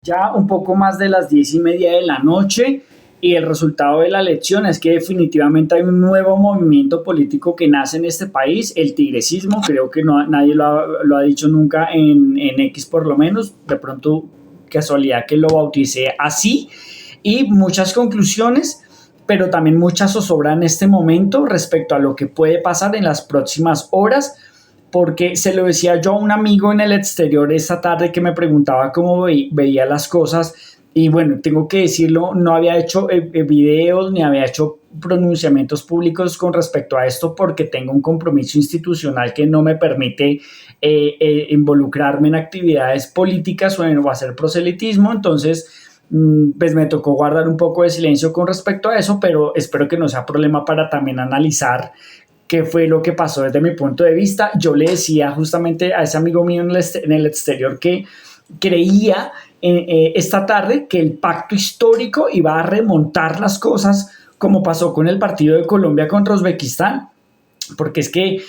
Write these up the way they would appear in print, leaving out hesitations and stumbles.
Ya un poco más de las 10:30 de la noche y el resultado de la elección es que definitivamente hay un nuevo movimiento político que nace en este país, el tigresismo. Creo que no, nadie lo ha dicho nunca en X, por lo menos, de pronto casualidad que lo bauticé así, y muchas conclusiones, pero también mucha zozobra en este momento respecto a lo que puede pasar en las próximas horas, porque se lo decía yo a un amigo en el exterior esta tarde que me preguntaba cómo veía las cosas. Y bueno, tengo que decirlo, no había hecho videos ni había hecho pronunciamientos públicos con respecto a esto porque tengo un compromiso institucional que no me permite involucrarme en actividades políticas o hacer proselitismo. Entonces, pues me tocó guardar un poco de silencio con respecto a eso, pero espero que no sea problema para también analizar qué fue lo que pasó desde mi punto de vista. Yo le decía justamente a ese amigo mío en el exterior que creía esta tarde que el pacto histórico iba a remontar las cosas como pasó con el partido de Colombia contra Uzbekistán, porque es que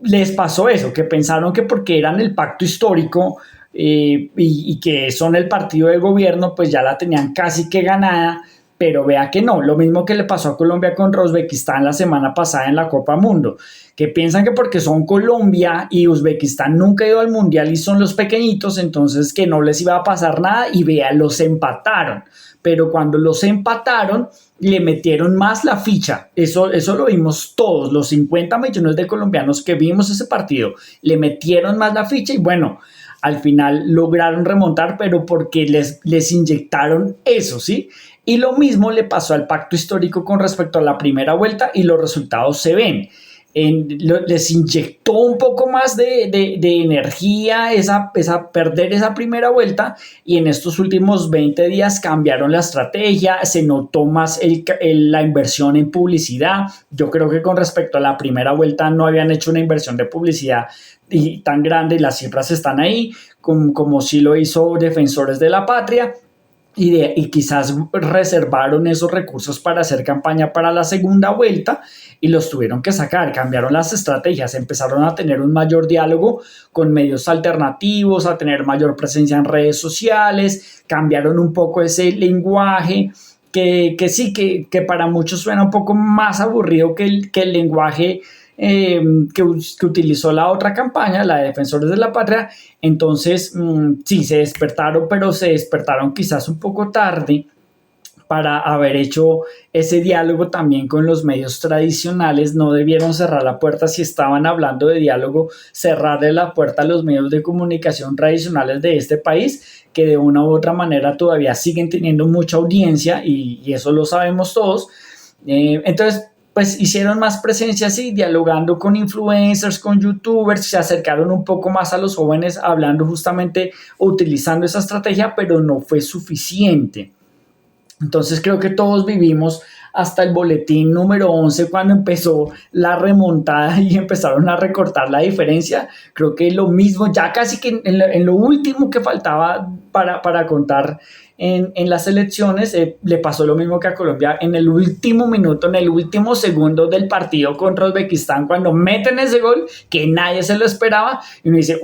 les pasó eso, que pensaron que porque eran el pacto histórico y que son el partido de gobierno, pues ya la tenían casi que ganada. Pero vea que no, lo mismo que le pasó a Colombia con Uzbekistán la semana pasada en la Copa Mundo, que piensan que porque son Colombia y Uzbekistán nunca ha ido al Mundial y son los pequeñitos, entonces que no les iba a pasar nada, y vea, los empataron. Pero cuando los empataron, le metieron más la ficha. Eso lo vimos todos, los 50 millones de colombianos que vimos ese partido, le metieron más la ficha y bueno, al final lograron remontar, pero porque les inyectaron eso, ¿sí? Y lo mismo le pasó al pacto histórico con respecto a la primera vuelta y los resultados se ven. Les inyectó un poco más de energía perder esa primera vuelta, y en estos últimos 20 días cambiaron la estrategia, se notó más la inversión en publicidad. Yo creo que con respecto a la primera vuelta no habían hecho una inversión de publicidad y tan grande, y las cifras están ahí, como sí lo hizo Defensores de la Patria, y quizás reservaron esos recursos para hacer campaña para la segunda vuelta y los tuvieron que sacar, cambiaron las estrategias, empezaron a tener un mayor diálogo con medios alternativos, a tener mayor presencia en redes sociales, cambiaron un poco ese lenguaje que sí, que para muchos suena un poco más aburrido que el lenguaje que utilizó la otra campaña, la de Defensores de la Patria. Entonces, sí, se despertaron, pero se despertaron quizás un poco tarde para haber hecho ese diálogo también con los medios tradicionales. No debieron cerrar la puerta si estaban hablando de diálogo, cerrarle la puerta a los medios de comunicación tradicionales de este país, que de una u otra manera todavía siguen teniendo mucha audiencia y eso lo sabemos todos. Entonces, pues hicieron más presencia así, dialogando con influencers, con youtubers, se acercaron un poco más a los jóvenes, hablando justamente, utilizando esa estrategia, pero no fue suficiente. Entonces creo que todos vivimos hasta el boletín número 11 cuando empezó la remontada y empezaron a recortar la diferencia. Creo que lo mismo, ya casi que en lo último que faltaba para contar en las elecciones, le pasó lo mismo que a Colombia en el último minuto, en el último segundo del partido contra Uzbekistán, cuando meten ese gol que nadie se lo esperaba, y uno dice,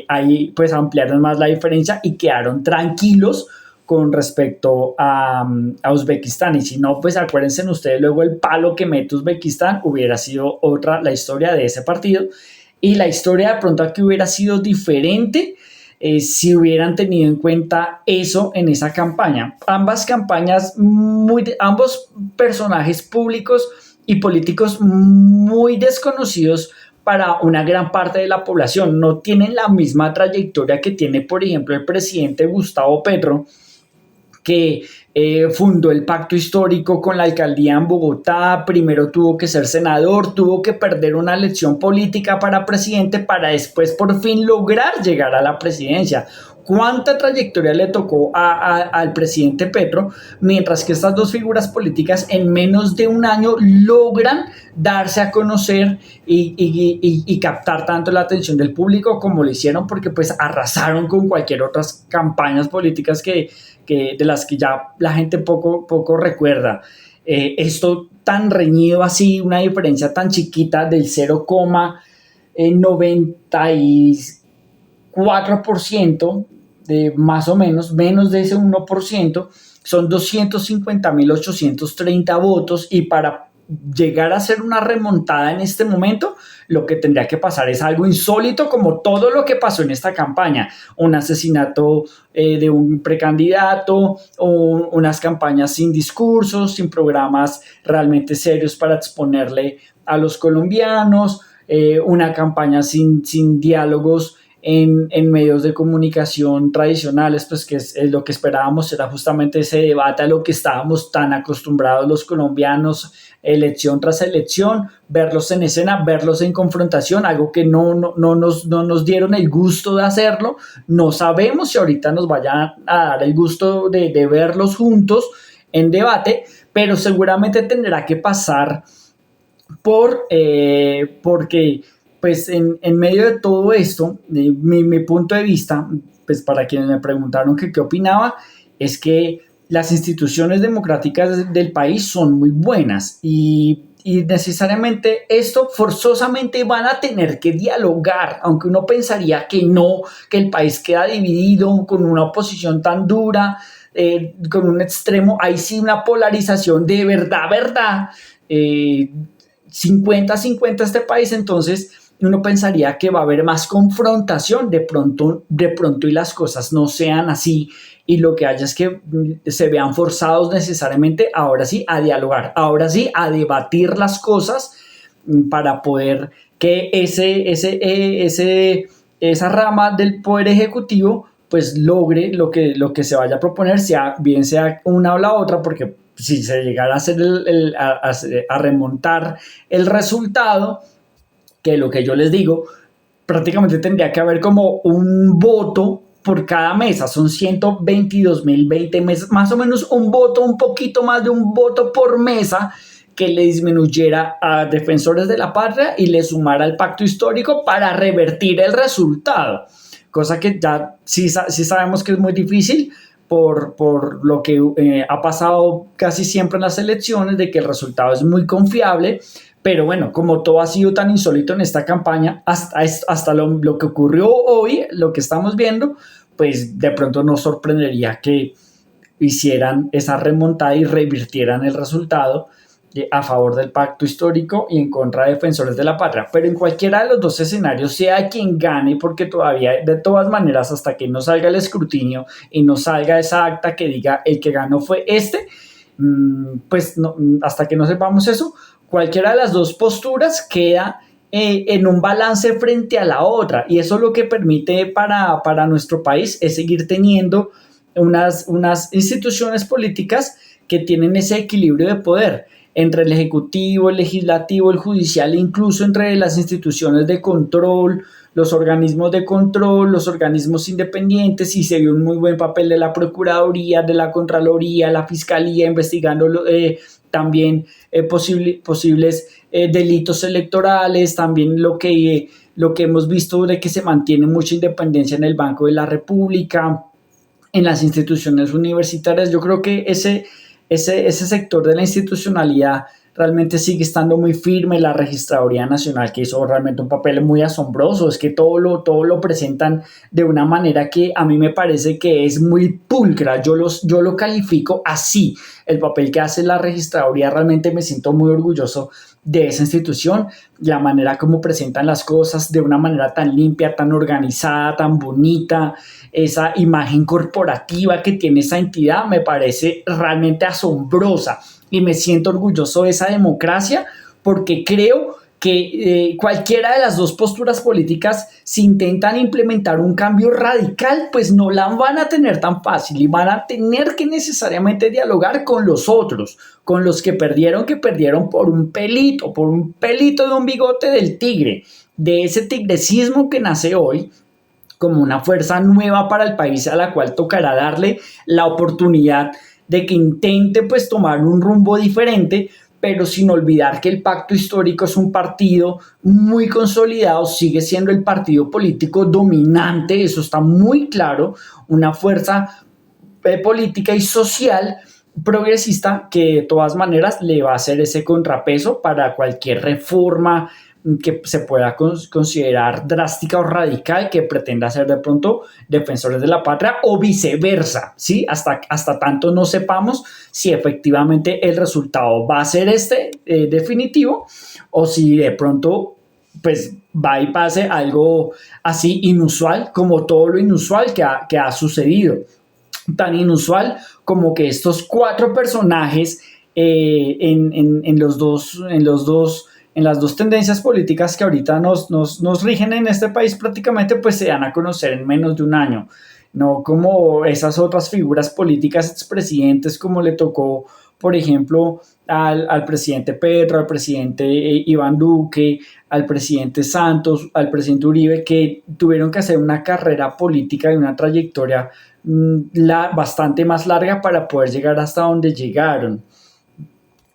ahí pues ampliaron más la diferencia y quedaron tranquilos con respecto a Uzbekistán. Y si no, pues acuérdense ustedes luego el palo que mete Uzbekistán, hubiera sido otra la historia de ese partido, y la historia de pronto aquí hubiera sido diferente si hubieran tenido en cuenta eso en esa campaña. Ambas campañas, ambos personajes públicos y políticos muy desconocidos para una gran parte de la población, no tienen la misma trayectoria que tiene, por ejemplo, el presidente Gustavo Petro, que fundó el pacto histórico con la alcaldía en Bogotá. Primero tuvo que ser senador, tuvo que perder una elección política para presidente, para después por fin lograr llegar a la presidencia. ¿Cuánta trayectoria le tocó al presidente Petro? Mientras que estas dos figuras políticas en menos de un año logran darse a conocer y captar tanto la atención del público como lo hicieron, porque pues arrasaron con cualquier otras campañas políticas de las que ya la gente poco recuerda. Esto tan reñido así, una diferencia tan chiquita del 0,94% de más o menos de ese 1%, son 250.830 votos y para llegar a hacer una remontada en este momento, lo que tendría que pasar es algo insólito como todo lo que pasó en esta campaña, un asesinato de un precandidato, o unas campañas sin discursos, sin programas realmente serios para exponerle a los colombianos, una campaña sin diálogos en medios de comunicación tradicionales, pues que es lo que esperábamos, era justamente ese debate a lo que estábamos tan acostumbrados los colombianos, elección tras elección, verlos en escena, verlos en confrontación, algo que no nos dieron el gusto de hacerlo. No sabemos si ahorita nos vayan a dar el gusto de verlos juntos en debate, pero seguramente tendrá que pasar porque pues en medio de todo esto, mi punto de vista, pues para quienes me preguntaron que qué opinaba, es que las instituciones democráticas del país son muy buenas y necesariamente esto forzosamente van a tener que dialogar, aunque uno pensaría que no, que el país queda dividido con una oposición tan dura, con un extremo, ahí sí una polarización de verdad, eh, 50-50 este país, entonces uno pensaría que va a haber más confrontación de pronto y las cosas no sean así y lo que haya es que se vean forzados necesariamente ahora sí a dialogar, ahora sí a debatir las cosas para poder que esa rama del poder ejecutivo pues logre lo que se vaya a proponer, sea, bien sea una o la otra, porque si se llegara a hacer a remontar el resultado, que lo que yo les digo, prácticamente tendría que haber como un voto por cada mesa, son 122.020 mesas, más o menos un voto, un poquito más de un voto por mesa que le disminuyera a defensores de la patria y le sumara al pacto histórico para revertir el resultado, cosa que ya sí sabemos que es muy difícil por lo que ha pasado casi siempre en las elecciones, de que el resultado es muy confiable, pero bueno, como todo ha sido tan insólito en esta campaña, hasta lo que ocurrió hoy, lo que estamos viendo, pues de pronto nos sorprendería que hicieran esa remontada y revirtieran el resultado a favor del pacto histórico y en contra de defensores de la patria. Pero en cualquiera de los dos escenarios, sea quien gane, porque todavía, de todas maneras, hasta que no salga el escrutinio y no salga esa acta que diga el que ganó fue este, pues no, hasta que no sepamos eso, cualquiera de las dos posturas queda en un balance frente a la otra, y eso lo que permite para nuestro país es seguir teniendo unas instituciones políticas que tienen ese equilibrio de poder entre el ejecutivo, el legislativo, el judicial, e incluso entre las instituciones de control, los organismos de control, los organismos independientes, y se vio un muy buen papel de la Procuraduría, de la Contraloría, la Fiscalía, investigando también posibles delitos electorales, también lo que hemos visto de que se mantiene mucha independencia en el Banco de la República, en las instituciones universitarias. Yo creo que ese sector de la institucionalidad realmente sigue estando muy firme. La Registraduría Nacional, que hizo realmente un papel muy asombroso, es que todo lo presentan de una manera que a mí me parece que es muy pulcra. Yo lo califico así, el papel que hace la Registraduría. Realmente me siento muy orgulloso de esa institución, la manera como presentan las cosas de una manera tan limpia, tan organizada, tan bonita, esa imagen corporativa que tiene esa entidad me parece realmente asombrosa, y me siento orgulloso de esa democracia, porque creo que cualquiera de las dos posturas políticas, si intentan implementar un cambio radical, pues no la van a tener tan fácil y van a tener que necesariamente dialogar con los otros, con los que perdieron por un pelito de un bigote del tigre, de ese tigrecismo que nace hoy como una fuerza nueva para el país, a la cual tocará darle la oportunidad de que intente pues tomar un rumbo diferente, pero sin olvidar que el pacto histórico es un partido muy consolidado, sigue siendo el partido político dominante, eso está muy claro, una fuerza política y social progresista que de todas maneras le va a hacer ese contrapeso para cualquier reforma que se pueda considerar drástica o radical, que pretenda ser de pronto defensores de la patria o viceversa, ¿sí? Hasta tanto no sepamos si efectivamente el resultado va a ser definitivo, o si de pronto pues va y pase algo así inusual como todo lo inusual que ha sucedido. Tan inusual como que estos cuatro personajes en las dos tendencias políticas que ahorita nos rigen en este país prácticamente, pues se dan a conocer en menos de un año. No como esas otras figuras políticas, expresidentes, como le tocó, por ejemplo, al presidente Petro, al presidente Iván Duque, al presidente Santos, al presidente Uribe, que tuvieron que hacer una carrera política y una trayectoria bastante más larga para poder llegar hasta donde llegaron.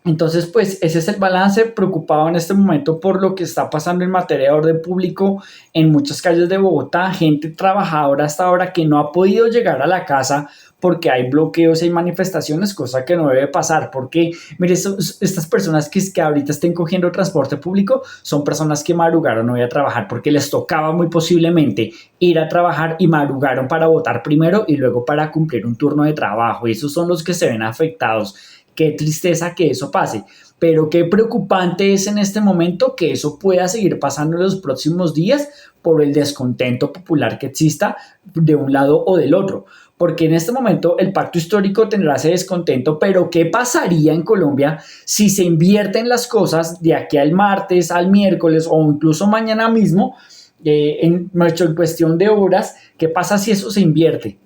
Entonces, pues ese es el balance, preocupado en este momento por lo que está pasando en materia de orden público en muchas calles de Bogotá, gente trabajadora hasta ahora que no ha podido llegar a la casa porque hay bloqueos y hay manifestaciones, cosa que no debe pasar, porque mire, estas personas que ahorita estén cogiendo transporte público son personas que madrugaron hoy a trabajar porque les tocaba muy posiblemente ir a trabajar y madrugaron para votar primero y luego para cumplir un turno de trabajo, y esos son los que se ven afectados. Qué tristeza que eso pase, pero qué preocupante es en este momento que eso pueda seguir pasando en los próximos días por el descontento popular que exista de un lado o del otro, porque en este momento el pacto histórico tendrá ese descontento, pero ¿qué pasaría en Colombia si se invierten las cosas de aquí al martes, al miércoles o incluso mañana mismo, en cuestión de horas? ¿Qué pasa si eso se invierte?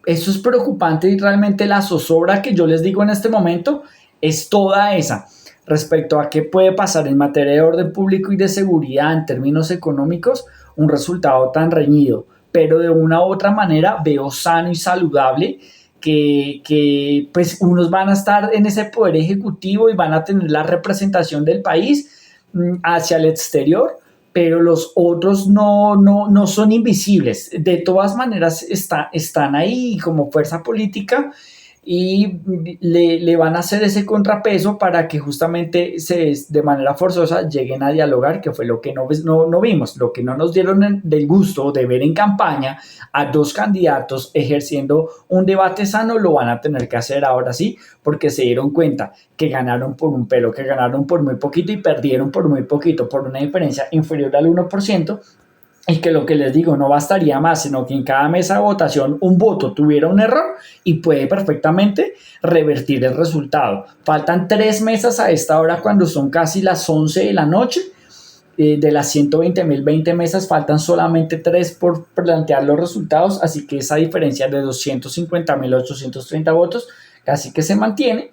Eso es preocupante, y realmente la zozobra que yo les digo en este momento es toda esa respecto a qué puede pasar en materia de orden público y de seguridad en términos económicos, un resultado tan reñido, pero de una u otra manera veo sano y saludable que pues unos van a estar en ese poder ejecutivo y van a tener la representación del país hacia el exterior, pero los otros no son invisibles. De todas maneras están ahí como fuerza política, y le van a hacer ese contrapeso para que justamente de manera forzosa lleguen a dialogar, que fue lo que no vimos, lo que no nos dieron del gusto de ver en campaña a dos candidatos ejerciendo un debate sano. Lo van a tener que hacer ahora sí, porque se dieron cuenta que ganaron por un pelo, que ganaron por muy poquito y perdieron por muy poquito, por una diferencia inferior al 1%. Y que lo que les digo, no bastaría más, sino que en cada mesa de votación un voto tuviera un error y puede perfectamente revertir el resultado. Faltan 3 mesas a esta hora, cuando son casi las 11 de la noche. De las 120.000, 20 mesas, faltan solamente 3 por plantear los resultados, así que esa diferencia de 250.830 votos casi que se mantiene.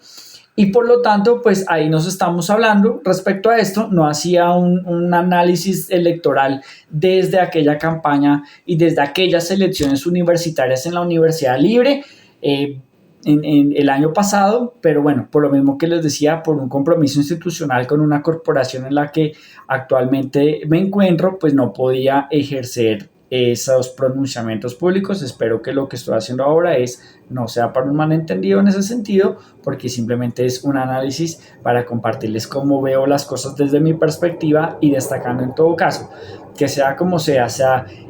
Y por lo tanto, pues ahí nos estamos hablando respecto a esto. No hacía un análisis electoral desde aquella campaña y desde aquellas elecciones universitarias en la Universidad Libre en el año pasado, pero bueno, por lo mismo que les decía, por un compromiso institucional con una corporación en la que actualmente me encuentro, pues no podía ejercer esos pronunciamientos públicos. Espero que lo que estoy haciendo ahora no sea para un malentendido en ese sentido, porque simplemente es un análisis para compartirles cómo veo las cosas desde mi perspectiva, y destacando en todo caso que sea como sea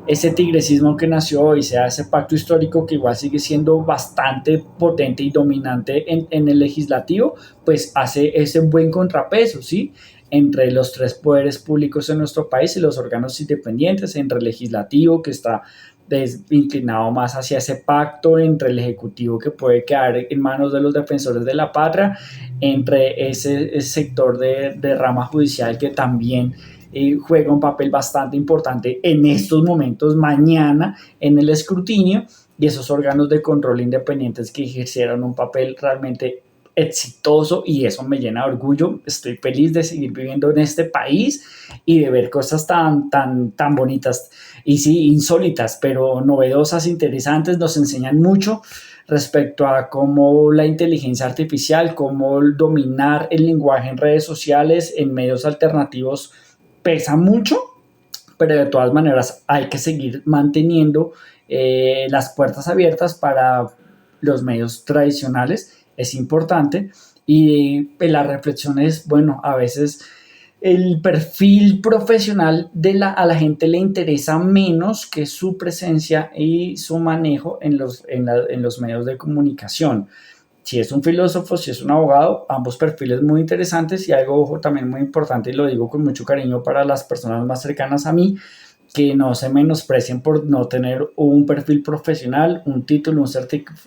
ese tigresismo que nació hoy, sea ese pacto histórico que igual sigue siendo bastante potente y dominante en el legislativo, pues hace ese buen contrapeso, ¿sí?, entre los 3 poderes públicos en nuestro país y los órganos independientes, entre el legislativo, que está inclinado más hacia ese pacto, entre el ejecutivo, que puede quedar en manos de los defensores de la patria, entre ese sector de rama judicial que también juega un papel bastante importante en estos momentos, mañana en el escrutinio, y esos órganos de control independientes que ejercieron un papel realmente exitoso, y eso me llena de orgullo. Estoy feliz de seguir viviendo en este país y de ver cosas tan bonitas y sí, insólitas, pero novedosas, interesantes. Nos enseñan mucho respecto a cómo la inteligencia artificial, cómo dominar el lenguaje en redes sociales, en medios alternativos, pesa mucho, pero de todas maneras hay que seguir manteniendo las puertas abiertas para los medios tradicionales. Es importante, y la reflexión es, bueno, a veces el perfil profesional a la gente le interesa menos que su presencia y su manejo en los medios de comunicación. Si es un filósofo, si es un abogado, ambos perfiles muy interesantes y algo, ojo, también muy importante, y lo digo con mucho cariño para las personas más cercanas a mí, que no se menosprecien por no tener un perfil profesional, un título,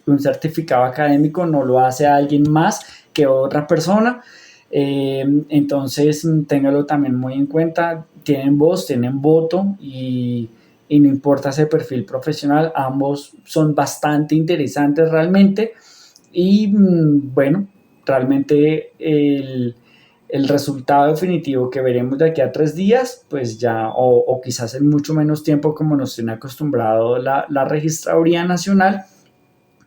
un certificado académico, no lo hace alguien más que otra persona. Entonces, téngalo también muy en cuenta, tienen voz, tienen voto y no importa ese perfil profesional, ambos son bastante interesantes realmente y bueno, realmente el resultado definitivo que veremos de aquí a 3 días, pues ya, o quizás en mucho menos tiempo como nos tiene acostumbrado la Registraduría Nacional,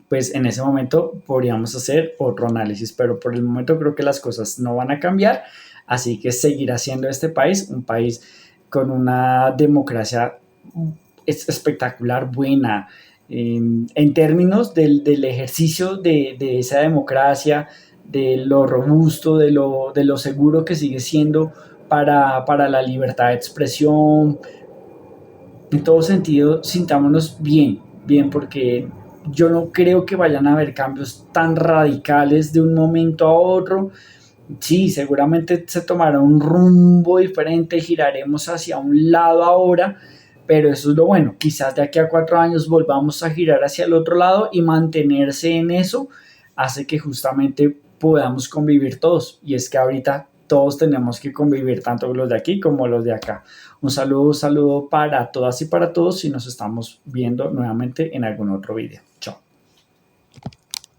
pues en ese momento podríamos hacer otro análisis, pero por el momento creo que las cosas no van a cambiar, así que seguirá siendo este país un país con una democracia espectacular, buena, en términos del ejercicio de esa democracia, de lo robusto, de lo seguro que sigue siendo para la libertad de expresión. En todo sentido, sintámonos bien, bien, porque yo no creo que vayan a haber cambios tan radicales de un momento a otro. Sí, seguramente se tomará un rumbo diferente, giraremos hacia un lado ahora, pero eso es lo bueno. Quizás de aquí a 4 años volvamos a girar hacia el otro lado y mantenerse en eso hace que justamente podamos convivir todos. Y es que ahorita todos tenemos que convivir, tanto los de aquí como los de acá. Un saludo para todas y para todos y nos estamos viendo nuevamente en algún otro video. Chao.